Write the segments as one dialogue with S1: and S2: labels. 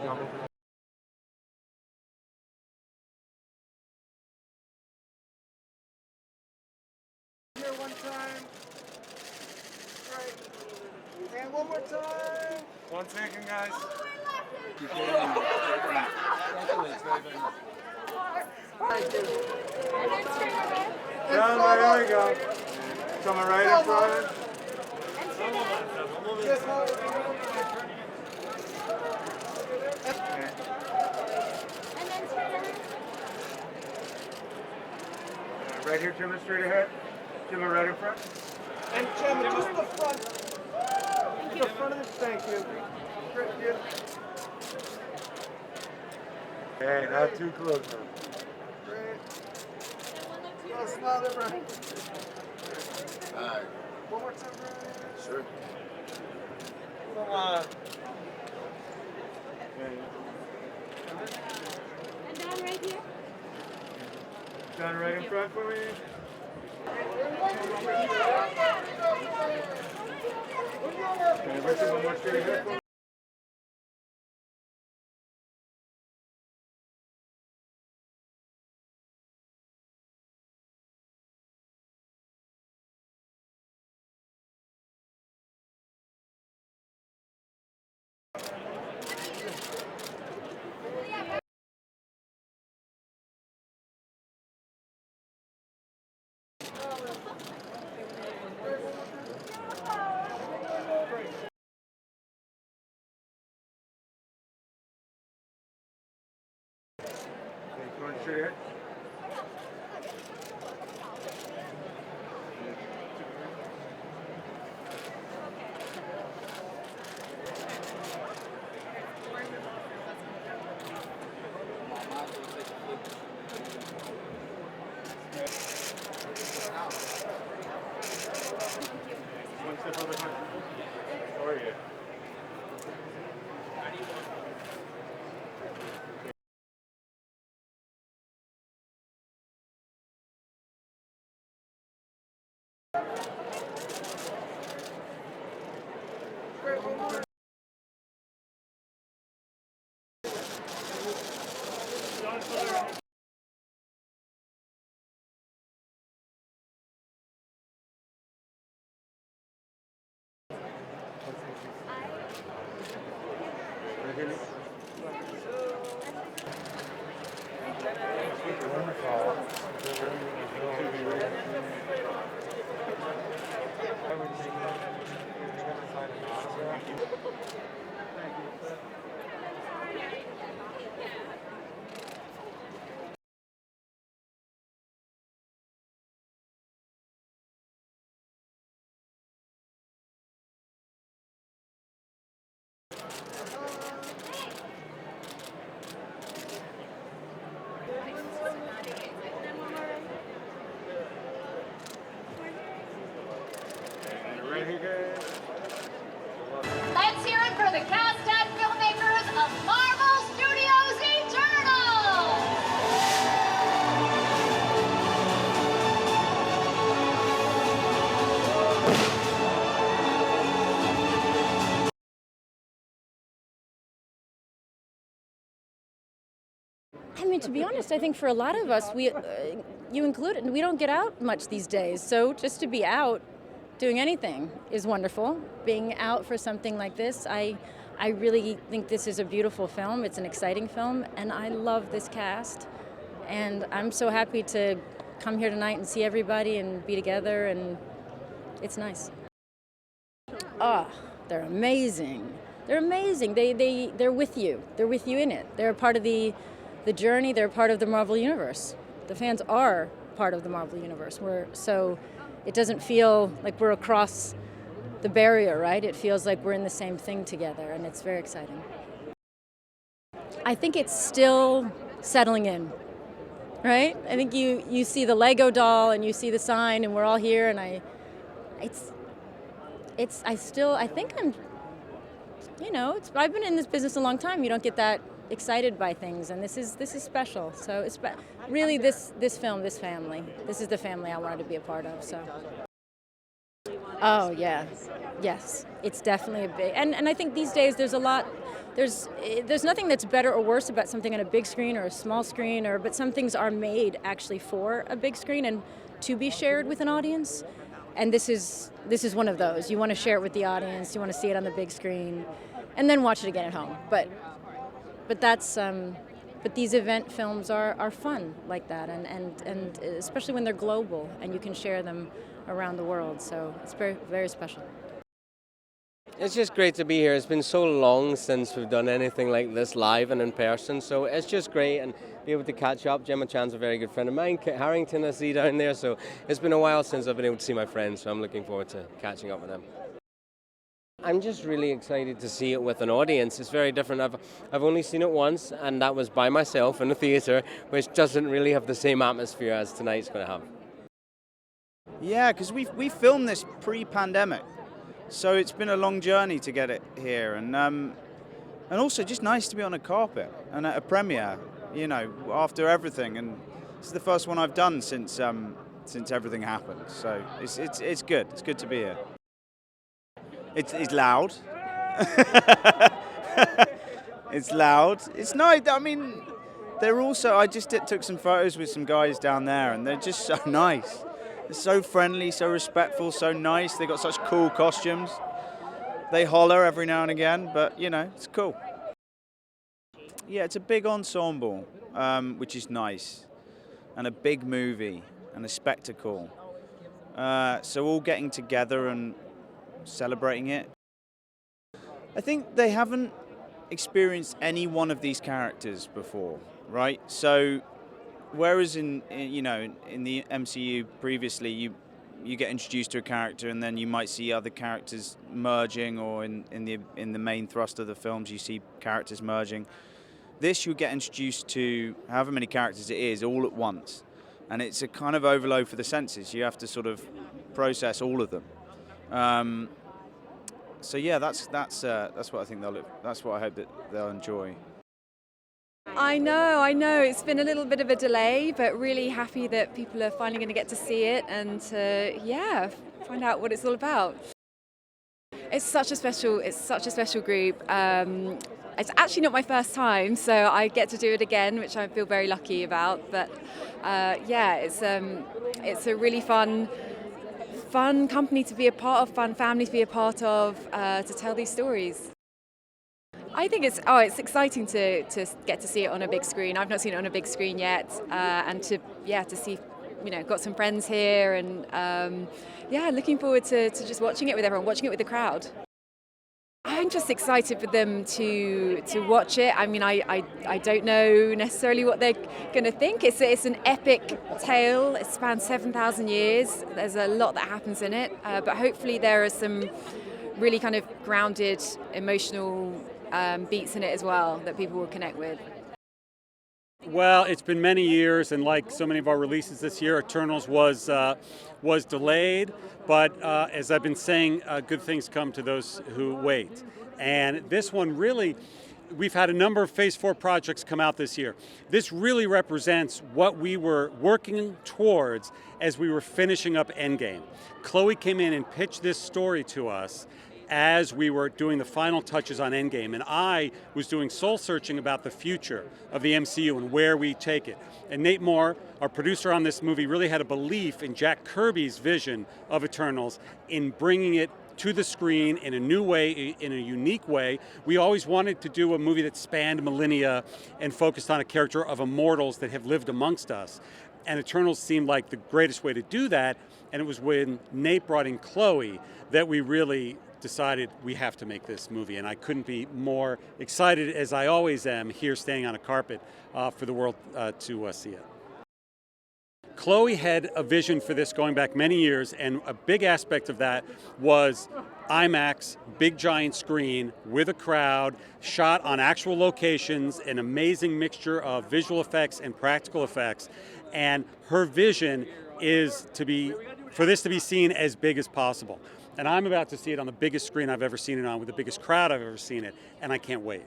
S1: Here one time. Right. And one more time. 1 second, guys. There we go. Coming right in front. Right here, Jim, straight ahead. Jim, right in front. And Jim, just the front. The front of the, thank you. Hey, not too close, man. Great. Oh, smile there, Brian. All right. One more time, Brian. Sure. Come on.
S2: And down right here.
S1: Down right in front for me. Okay, Richard, one more straight ahead for me. Going straight ahead. One step on the front. How are you? Right here, guys.
S2: Let's hear it for the cast and filmmakers of Marvel Studios Eternal!
S3: I mean, to be honest, I think for a lot of us, you included, we don't get out much these days. So just to be out doing anything is wonderful. Being out for something like this, I really think this is a beautiful film. It's an exciting film, and I love this cast. And I'm so happy to come here tonight and see everybody and be together, and it's nice. They're amazing. They're amazing. They're with you. They're with you in it. They're a part of the journey. They're part of the Marvel Universe. The fans are part of the Marvel Universe. So it doesn't feel like we're across the barrier, right? It feels like we're in the same thing together, and it's very exciting. I think it's still settling in, right? I think you see the Lego doll and you see the sign, and we're all here, and I think I'm, I've been in this business a long time. You don't get that excited by things, and this is special. So it's really this film, this family. This is the family I wanted to be a part of. So. Oh yeah, yes, it's definitely a big, and I think these days there's a lot there's nothing that's better or worse about something on a big screen or a small screen, but some things are made actually for a big screen and to be shared with an audience. And this is one of those. You want to share it with the audience. You want to see it on the big screen, and then watch it again at home. But these event films are fun like that, and especially when they're global and you can share them around the world. So it's very, very special.
S4: It's just great to be here. It's been so long since we've done anything like this live and in person, so it's just great and be able to catch up. Gemma Chan's a very good friend of mine. Kit Harington I see down there, so it's been a while since I've been able to see my friends, so I'm looking forward to catching up with them. I'm just really excited to see it with an audience. It's very different. I've only seen it once, and that was by myself in a theatre, which doesn't really have the same atmosphere as tonight's going to have.
S5: Yeah, because we filmed this pre-pandemic. So it's been a long journey to get it here, and also just nice to be on a carpet and at a premiere, you know, after everything. And it's the first one I've done since everything happened. So it's good. It's good to be here. It's loud. It's loud. It's nice. I mean, they're also. I just took some photos with some guys down there, and they're just so nice. They're so friendly, so respectful, so nice. They got such cool costumes. They holler every now and again, but you know, it's cool. Yeah, it's a big ensemble, which is nice, and a big movie and a spectacle. So all getting together and celebrating it. I think they haven't experienced any one of these characters before, right? So. Whereas in the MCU previously, you get introduced to a character and then you might see other characters merging, or in the main thrust of the films you see characters merging. This you'll get introduced to however many characters it is all at once, and it's a kind of overload for the senses. You have to sort of process all of them. So yeah, that's what I think that's what I hope that they'll enjoy.
S6: I know. It's been a little bit of a delay, but really happy that people are finally going to get to see it and find out what it's all about. It's such a special group. It's actually not my first time, so I get to do it again, which I feel very lucky about. But it's a really fun company to be a part of, fun family to be a part of, to tell these stories. I think it's exciting to get to see it on a big screen. I've not seen it on a big screen yet, and to see, got some friends here, and looking forward to just watching it with everyone, watching it with the crowd. I'm just excited for them to watch it. I mean, I don't know necessarily what they're going to think. It's an epic tale. It spans 7,000 years. There's a lot that happens in it, but hopefully there are some really kind of grounded, emotional beats in it as well that people will connect with.
S7: Well, it's been many years, and like so many of our releases this year, Eternals was delayed. But as I've been saying, good things come to those who wait. And this one really, we've had a number of Phase 4 projects come out this year. This really represents what we were working towards as we were finishing up Endgame. Chloe came in and pitched this story to us as we were doing the final touches on Endgame, and I was doing soul searching about the future of the MCU and where we take it. And Nate Moore, our producer on this movie, really had a belief in Jack Kirby's vision of Eternals in bringing it to the screen in a new way, in a unique way. We always wanted to do a movie that spanned millennia and focused on a character of immortals that have lived amongst us. And Eternals seemed like the greatest way to do that, and it was when Nate brought in Chloe that we really decided we have to make this movie, and I couldn't be more excited, as I always am, here standing on a carpet for the world to see it. Chloe had a vision for this going back many years, and a big aspect of that was IMAX, big giant screen with a crowd, shot on actual locations, an amazing mixture of visual effects and practical effects, and her vision is for this to be seen as big as possible. And I'm about to see it on the biggest screen I've ever seen it on, with the biggest crowd I've ever seen it, and I can't wait.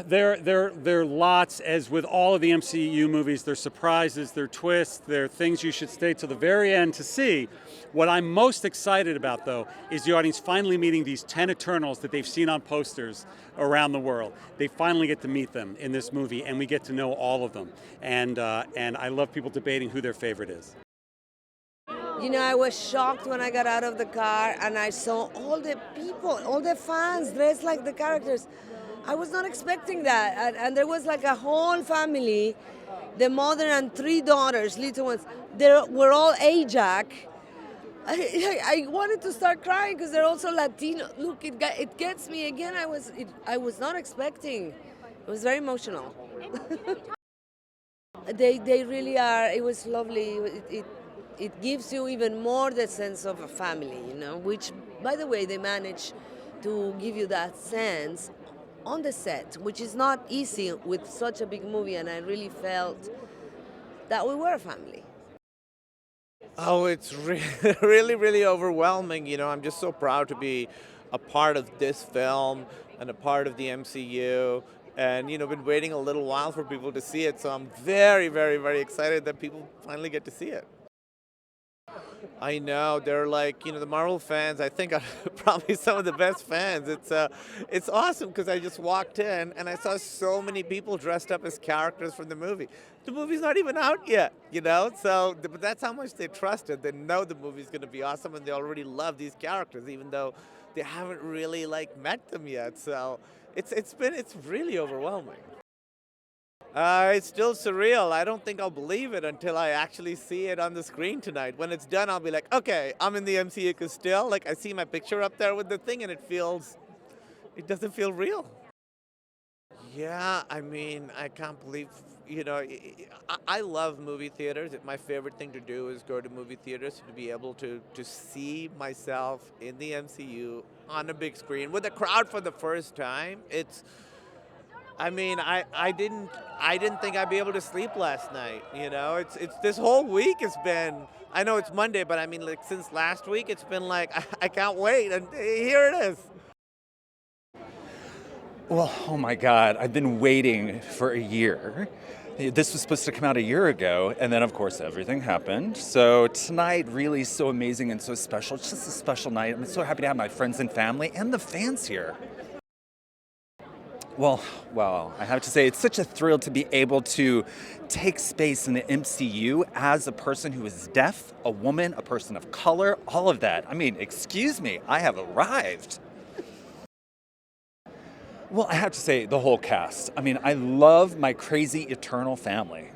S7: There are lots, as with all of the MCU movies, there are surprises, there are twists, there are things you should stay till the very end to see. What I'm most excited about, though, is the audience finally meeting these 10 Eternals that they've seen on posters around the world. They finally get to meet them in this movie, and we get to know all of them. And I love people debating who their favorite is.
S8: You know, I was shocked when I got out of the car and I saw all the people, all the fans dressed like the characters. I was not expecting that. And there was like a whole family, the mother and 3 daughters, little ones. They were all Ajax. I wanted to start crying because they're also Latino. Look, it gets me again. I was not expecting. It was very emotional. They really are. It was lovely. It gives you even more the sense of a family, you know, which, by the way, they manage to give you that sense on the set, which is not easy with such a big movie, and I really felt that we were a family.
S9: Oh, it's really, really overwhelming. You know, I'm just so proud to be a part of this film and a part of the MCU. And, you know, been waiting a little while for people to see it, so I'm very, very, very excited that people finally get to see it. I know, they're like, you know, the Marvel fans, I think are probably some of the best fans. It's awesome because I just walked in and I saw so many people dressed up as characters from the movie. The movie's not even out yet, you know, but that's how much they trust it. They know the movie's going to be awesome and they already love these characters, even though they haven't really, like, met them yet. So it's really overwhelming. It's still surreal. I don't think I'll believe it until I actually see it on the screen tonight. When it's done, I'll be like, okay, I'm in the MCU, because still, like, I see my picture up there with the thing and it doesn't feel real. Yeah, I mean, I can't believe, you know, I love movie theaters. My favorite thing to do is go to movie theaters, to be able to see myself in the MCU on a big screen with a crowd for the first time. I mean, I didn't think I'd be able to sleep last night. You know, it's this whole week has been. I know it's Monday, but I mean, like, since last week, it's been like I can't wait, and here it is.
S10: Well, oh my God, I've been waiting for a year. This was supposed to come out a year ago, and then of course everything happened. So tonight really is so amazing and so special. It's just a special night. I'm so happy to have my friends and family and the fans here. Well, I have to say it's such a thrill to be able to take space in the MCU as a person who is deaf, a woman, a person of color, all of that. I mean, excuse me, I have arrived. Well, I have to say the whole cast. I mean, I love my crazy Eternal family.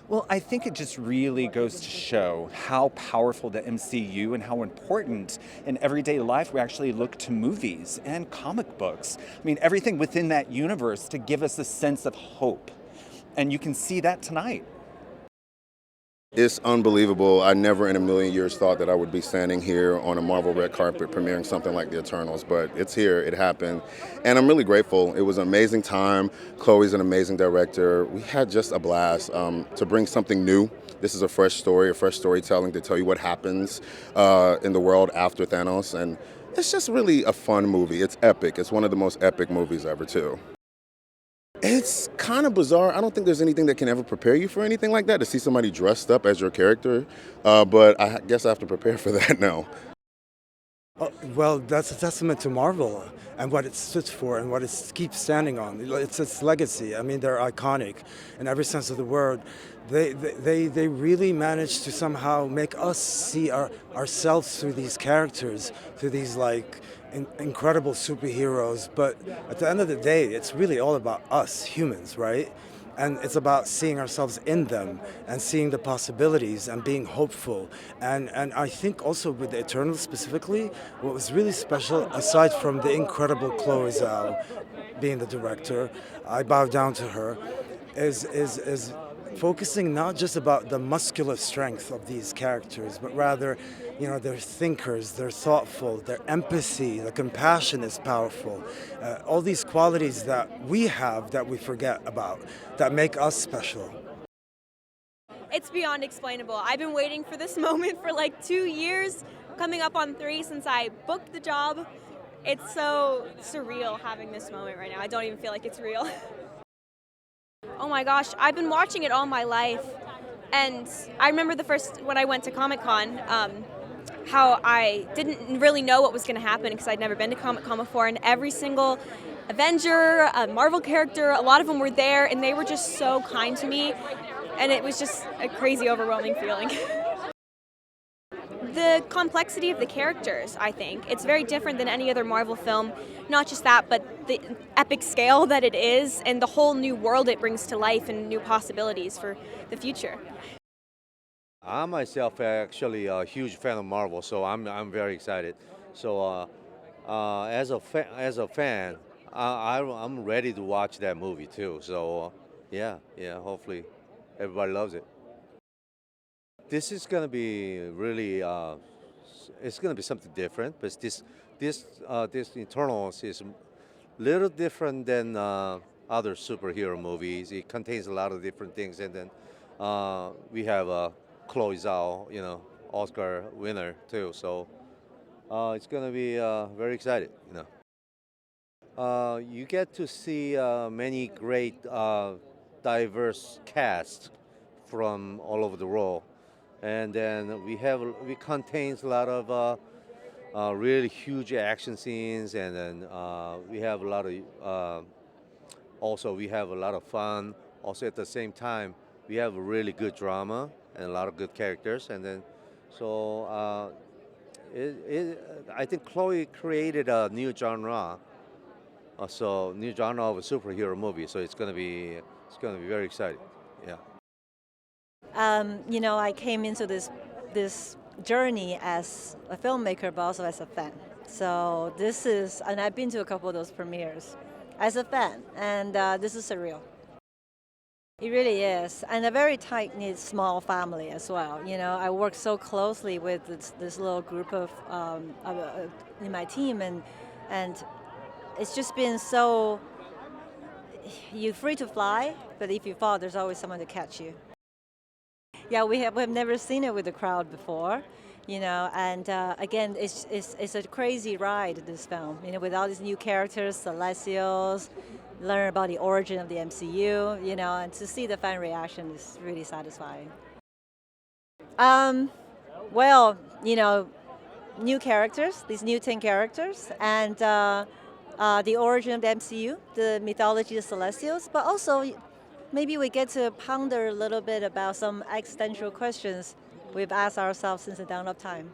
S10: Well, I think it just really goes to show how powerful the MCU and how important in everyday life we actually look to movies and comic books. I mean, everything within that universe to give us a sense of hope. And you can see that tonight.
S11: It's unbelievable. I never in a million years thought that I would be standing here on a Marvel red carpet premiering something like The Eternals, but it's here, it happened, and I'm really grateful. It was an amazing time. Chloe's an amazing director. We had just a blast to bring something new. This is a fresh story, a fresh storytelling to tell you what happens in the world after Thanos, and it's just really a fun movie. It's epic. It's one of the most epic movies ever, too. It's kind of bizarre. I don't think there's anything that can ever prepare you for anything like that, to see somebody dressed up as your character, but I guess I have to prepare for that now.
S12: Well, that's a testament to Marvel and what it stood for and what it keeps standing on. It's its legacy. I mean, they're iconic in every sense of the word. They really managed to somehow make us see ourselves through these characters, through these, like, incredible superheroes. But at the end of the day, it's really all about us humans, right? And it's about seeing ourselves in them and seeing the possibilities and being hopeful. And I think also with the Eternals specifically, what was really special, aside from the incredible Chloe Zhao being the director, I bow down to her, is focusing not just about the muscular strength of these characters, but rather, you know, they're thinkers, they're thoughtful, their empathy, the compassion is powerful. All these qualities that we have that we forget about, that make us special.
S13: It's beyond explainable. I've been waiting for this moment for like 2 years, coming up on 3 since I booked the job. It's so surreal having this moment right now. I don't even feel like it's real. Oh my gosh, I've been watching it all my life. And I remember the first, when I went to Comic-Con, how I didn't really know what was going to happen because I'd never been to Comic-Con before, and every single Avenger, a Marvel character, a lot of them were there, and they were just so kind to me, and it was just a crazy, overwhelming feeling. The complexity of the characters, I think. It's very different than any other Marvel film. Not just that, but the epic scale that it is, and the whole new world it brings to life and new possibilities for the future.
S14: I myself actually a huge fan of Marvel, so I'm very excited. So as a fan, I'm ready to watch that movie too. So yeah, hopefully everybody loves it. This is gonna be really it's gonna be something different, but this Eternals is a little different than other superhero movies. It contains a lot of different things, and then we have Chloe Zhao, Oscar winner too. So it's gonna be very excited. You get to see many great, diverse casts from all over the world, and then we contains a lot of really huge action scenes, and then we have a lot of also we have a lot of fun. Also at the same time, we have a really good drama and a lot of good characters, and then so I think Chloe created a new genre, new genre of a superhero movie. So it's gonna be very exciting. Yeah.
S3: I came into this journey as a filmmaker, but also as a fan. So and I've been to a couple of those premieres as a fan, and this is surreal. It really is, and a very tight-knit, small family as well. I work so closely with this little group of in my team, and it's just been so. You're free to fly, but if you fall, there's always someone to catch you. Yeah, we've never seen it with the crowd before, and again, it's a crazy ride, this film, with all these new characters, Celestials, learn about the origin of the MCU, and to see the fan reaction is really satisfying. Well, new characters, these new 10 characters, and the origin of the MCU, the mythology of Celestials, but also maybe we get to ponder a little bit about some existential questions we've asked ourselves since the dawn of time.